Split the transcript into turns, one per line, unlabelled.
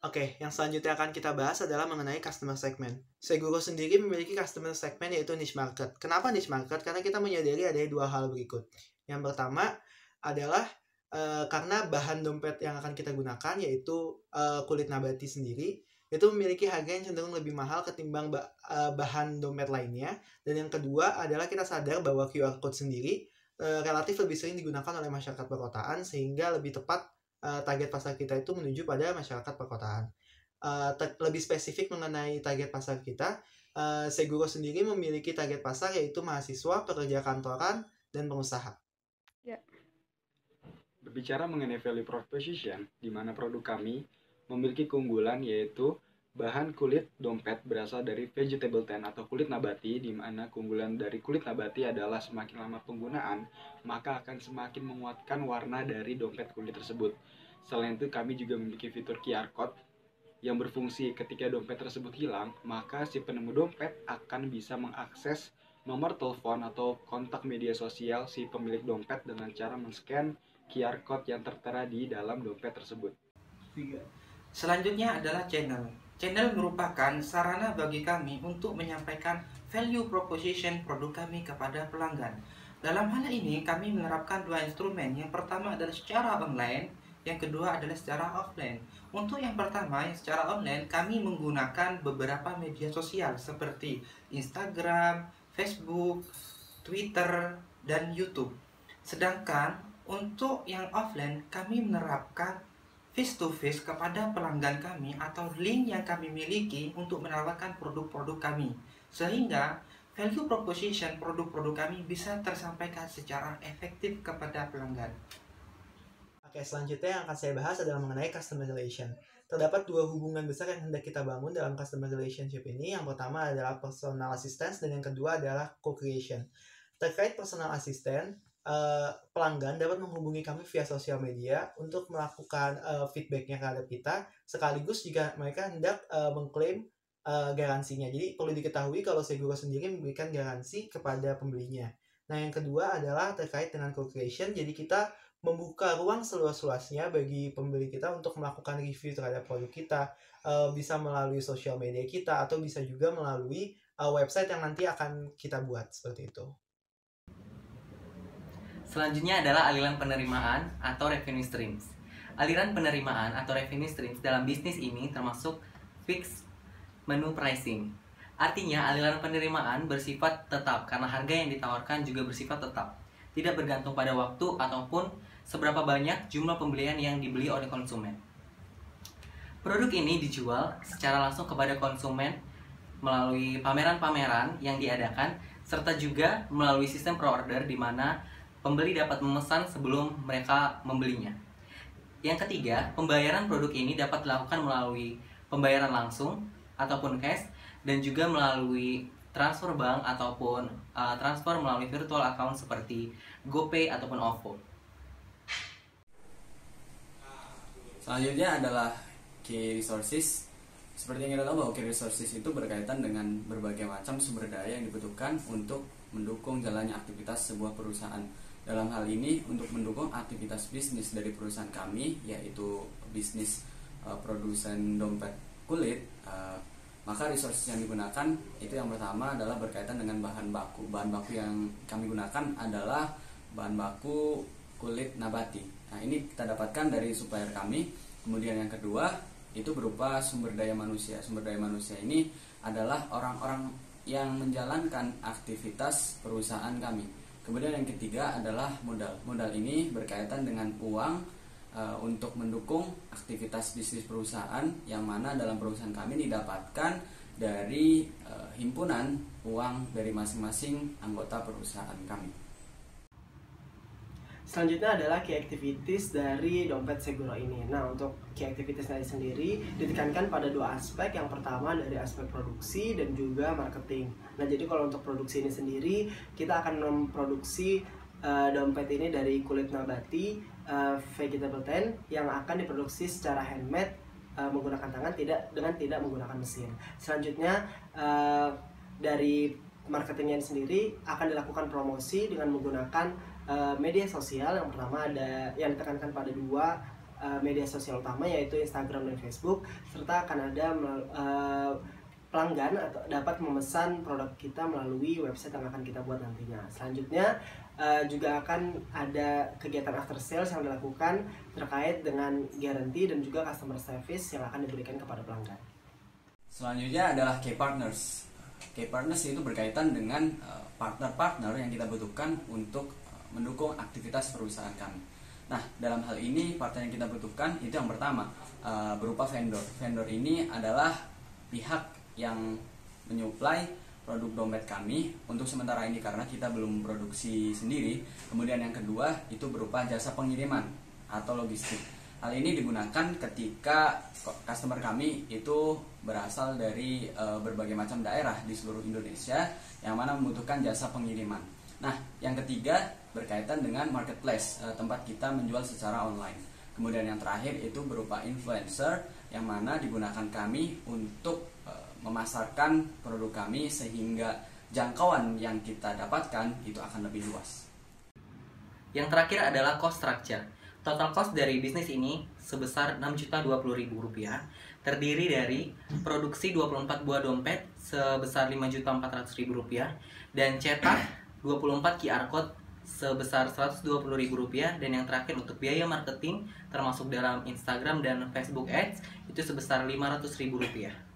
Oke, yang selanjutnya akan kita bahas adalah mengenai customer segment. Seguro sendiri memiliki customer segment yaitu niche market. Kenapa niche market? Karena kita menyadari ada dua hal berikut. Yang pertama adalah karena bahan dompet yang akan kita gunakan yaitu kulit nabati sendiri itu memiliki harga yang cenderung lebih mahal ketimbang bahan dompet lainnya. Dan yang kedua adalah kita sadar bahwa QR code sendiri relatif lebih sering digunakan oleh masyarakat perkotaan sehingga lebih tepat target pasar kita itu menuju pada masyarakat perkotaan. Lebih spesifik mengenai target pasar kita, Seguro sendiri memiliki target pasar yaitu mahasiswa, pekerja kantoran, dan pengusaha.
Ya.
Berbicara mengenai value proposition, di mana produk kami memiliki keunggulan yaitu bahan kulit dompet berasal dari vegetable tan atau kulit nabati, di mana keunggulan dari kulit nabati adalah semakin lama penggunaan, maka akan semakin menguatkan warna dari dompet kulit tersebut. Selain itu, kami juga memiliki fitur QR Code yang berfungsi ketika dompet tersebut hilang, maka si penemu dompet akan bisa mengakses nomor telepon atau kontak media sosial si pemilik dompet dengan cara men-scan QR Code yang tertera di dalam dompet tersebut.
Selanjutnya adalah channel. Channel merupakan sarana bagi kami untuk menyampaikan value proposition produk kami kepada pelanggan. Dalam hal ini kami menerapkan dua instrumen. Yang pertama adalah secara online, yang kedua adalah secara offline. Untuk yang pertama, yang secara online, kami menggunakan beberapa media sosial seperti Instagram, Facebook, Twitter, dan YouTube. Sedangkan untuk yang offline, kami menerapkan face to face kepada pelanggan kami atau link yang kami miliki untuk menawarkan produk-produk kami, sehingga value proposition produk-produk kami bisa tersampaikan secara efektif kepada pelanggan.
Oke, selanjutnya yang akan saya bahas adalah mengenai customer relation. Terdapat dua hubungan besar yang hendak kita bangun dalam customer relationship ini. Yang pertama adalah personal assistance dan yang kedua adalah co-creation. Terkait personal assistant, pelanggan dapat menghubungi kami via sosial media untuk melakukan feedbacknya terhadap kita, sekaligus jika mereka hendak mengklaim garansinya. Jadi perlu diketahui kalau Seguro sendiri memberikan garansi kepada pembelinya. Nah, yang kedua adalah terkait dengan co-creation. Jadi kita membuka ruang seluas-luasnya bagi pembeli kita untuk melakukan review terhadap produk kita, bisa melalui sosial media kita atau bisa juga melalui website yang nanti akan kita buat seperti itu.
Selanjutnya adalah aliran penerimaan atau revenue streams. Aliran penerimaan atau revenue streams dalam bisnis ini termasuk fixed menu pricing. Artinya aliran penerimaan bersifat tetap karena harga yang ditawarkan juga bersifat tetap, tidak bergantung pada waktu ataupun seberapa banyak jumlah pembelian yang dibeli oleh konsumen. Produk ini dijual secara langsung kepada konsumen melalui pameran-pameran yang diadakan, serta juga melalui sistem pre-order di mana pembeli dapat memesan sebelum mereka membelinya. Yang ketiga, pembayaran produk ini dapat dilakukan melalui pembayaran langsung ataupun cash, dan juga melalui transfer bank ataupun transfer melalui virtual account seperti GoPay ataupun OVO.
Selanjutnya adalah key resources. Seperti yang kita tahu bahwa key resources itu berkaitan dengan berbagai macam sumber daya yang dibutuhkan untuk mendukung jalannya aktivitas sebuah perusahaan. Dalam hal ini untuk mendukung aktivitas bisnis dari perusahaan kami, yaitu bisnis produsen dompet kulit, maka resources yang digunakan itu yang pertama adalah berkaitan dengan bahan baku. Bahan baku yang kami gunakan adalah bahan baku kulit nabati. Nah, ini kita dapatkan dari supplier kami. Kemudian yang kedua itu berupa sumber daya manusia. Sumber daya manusia ini adalah orang-orang yang menjalankan aktivitas perusahaan kami. Kemudian yang ketiga adalah modal. Modal ini berkaitan dengan uang untuk mendukung aktivitas bisnis perusahaan, yang mana dalam perusahaan kami didapatkan dari himpunan uang dari masing-masing anggota perusahaan kami.
Selanjutnya adalah key activities dari dompet Seguro ini. Nah, untuk key activities dari sendiri ditekankan pada dua aspek. Yang pertama dari aspek produksi dan juga marketing. Nah, jadi kalau untuk produksi ini sendiri, kita akan memproduksi dompet ini dari kulit nabati vegetable tan yang akan diproduksi secara handmade menggunakan tangan, dengan tidak menggunakan mesin. Selanjutnya dari marketingnya sendiri akan dilakukan promosi dengan menggunakan media sosial. Yang pertama ada yang ditekankan pada dua, media sosial utama yaitu Instagram dan Facebook, serta akan ada pelanggan atau dapat memesan produk kita melalui website yang akan kita buat nantinya. Selanjutnya juga akan ada kegiatan after sales yang dilakukan terkait dengan guarantee dan juga customer service yang akan diberikan kepada pelanggan.
Selanjutnya adalah key partners. Key partners itu berkaitan dengan partner-partner yang kita butuhkan untuk mendukung aktivitas perusahaan kami. Nah, dalam hal ini partner yang kita butuhkan itu yang pertama berupa vendor. Vendor ini adalah pihak yang menyuplai produk dompet kami untuk sementara ini karena kita belum produksi sendiri. Kemudian yang kedua itu berupa jasa pengiriman atau logistik. Hal ini digunakan ketika customer kami itu berasal dari berbagai macam daerah di seluruh Indonesia yang mana membutuhkan jasa pengiriman. Nah, yang ketiga berkaitan dengan marketplace, tempat kita menjual secara online. Kemudian yang terakhir itu berupa influencer yang mana digunakan kami untuk memasarkan produk kami sehingga jangkauan yang kita dapatkan itu akan lebih luas.
Yang terakhir adalah cost structure. Total cost dari bisnis ini sebesar Rp6.020.000, terdiri dari produksi 24 buah dompet sebesar Rp5.400.000 dan cetak 24 QR code sebesar Rp120.000, dan yang terakhir untuk biaya marketing termasuk dalam Instagram dan Facebook Ads itu sebesar Rp500.000.